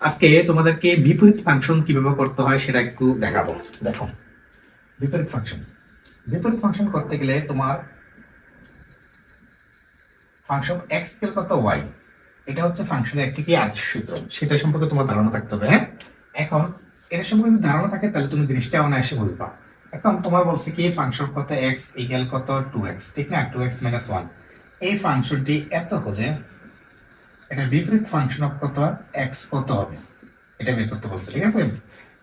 আজকে তোমাদেরকে বিপরীত ফাংশন কিভাবে করতে হয় সেটা একটু দেখাবো। দেখো, বিপরীত ফাংশন করতে গেলে তোমার ফাংশন এক্স এর কত ওয়াই, এটা হচ্ছে ফাংশনের একটি কি আদর্শ সূত্র, সেটা সম্পর্কে তোমার ধারণা থাকতে হবে। হ্যাঁ, এখন এটা সম্পর্কে যদি ধারণা থাকে তাহলে তুমি জিনিসটা অনায়াসে বুঝবা। এখন তোমার বলছে কি ফাংশন কত এক্স ইকুয়াল কত 2x, ঠিক না? 2x - 1। এই ফাংশনটি এত হলে এটা বিপরীত ফাংশন অফ কত এক্স কত হবে, এটা বের করতে বলছে। ঠিক আছে,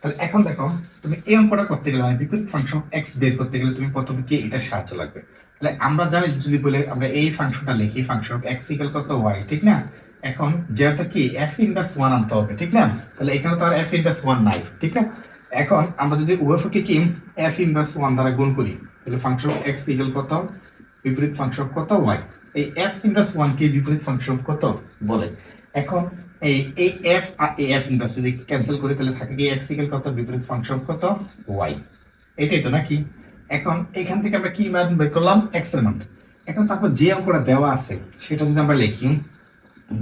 তাহলে এখন দেখো, তুমি এই অঙ্কটা করতে গেলে মানে বিপরীত ফাংশন এক্স বের করতে গেলে তুমি প্রথমে কি এটা সাহায্য লাগবে। তাহলে আমরা জানি যদি বলে আমরা এই ফাংশনটা লিখি ফাংশন এক্স ইকুয়াল কত ওয়াই, ঠিক না? এখন যেহেতু কি এফ ইনভার্স 1 আনতে হবে, ঠিক না? তাহলে এখানে তো আর এফ ইনভার্স 1 নাই, ঠিক না? এখন আমরা যদি উভয়পক্ষে কি এফ ইনভার্স 1 দ্বারা গুণ করি তাহলে ফাংশন এক্স ইকুয়াল কত বিপরীত ফাংশন কত ওয়াই। এই এফ ইনভার্স 1 কে বিপরীত ফাংশন কত বলে। এখন এই এই এফ আর এই এফ ইনভার্স যদি ক্যান্সেল করি তাহলে থাকে কি এক্স ইকুয়াল কত বিপরীত ফাংশন কত ওয়াই। এটাই তো নাকি? এখন এখান থেকে আমরা কি মান বের করলাম, এক্স এর মান। এখন তারপর যে অঙ্কটা দেওয়া আছে সেটা যদি আমরা লিখি,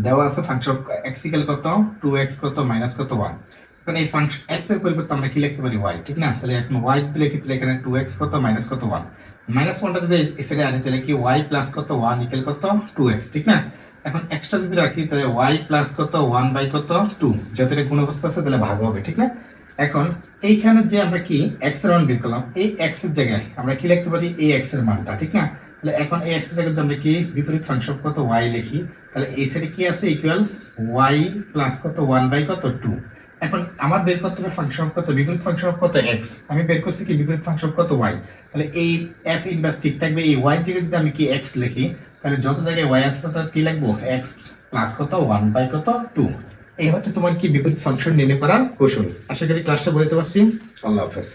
দেওয়া আছে ফাংশন এক্স ইকুয়াল কত 2x কত মাইনাস কত 1। এখন এই ফাংশন এক্স এর পরিবর্তে আমরা কি লিখতে পারি ওয়াই, ঠিক না? তাহলে এখন ওয়াই যদি লিখি তাহলে এখানে 2x কত মাইনাস কত 1, মাইনাস 1টা যদি এই সাইডে আনি তাহলে কি y প্লাস কত 1 ইকুয়াল কত 2x, ঠিক না? এখন এক্সট্রা যদি রাখি তাহলে y প্লাস কত 1 বাই কত 2, যাতে এটা গুণ অবস্থা আছে তাহলে ভাগ হবে, ঠিক না? এখন এইখানে যে আমরা কি x এর মান বের করলাম, এই x এর জায়গায় আমরা কি লিখতে পারি এই x এর মানটা, ঠিক না? তাহলে এখন এই x এর জায়গায় আমরা কি বিপরীত ফাংশন কত y লিখি, তাহলে এই সাইডে কি আছে ইকুয়াল y প্লাস কত 1 বাই কত 2। এখন আমার বের করতে হবে ফাংশন কত বিপরীত ফাংশন কত x, আমি বের করছি কি বিপরীত ফাংশন কত y। তাহলে এই f ইনভার্স ঠিক থাকবে, এই y এর জায়গায় যদি আমি কি x লিখি তাহলে যত জায়গায় y আছে তত কি লিখবো x প্লাস কত 1 বাই কত 2। এই হচ্ছে তোমার কি বিপরীত ফাংশন নির্ণয় করার কৌশল। আশা করি ক্লাসটা বুঝতে পারছি। আল্লাহ হাফেজ।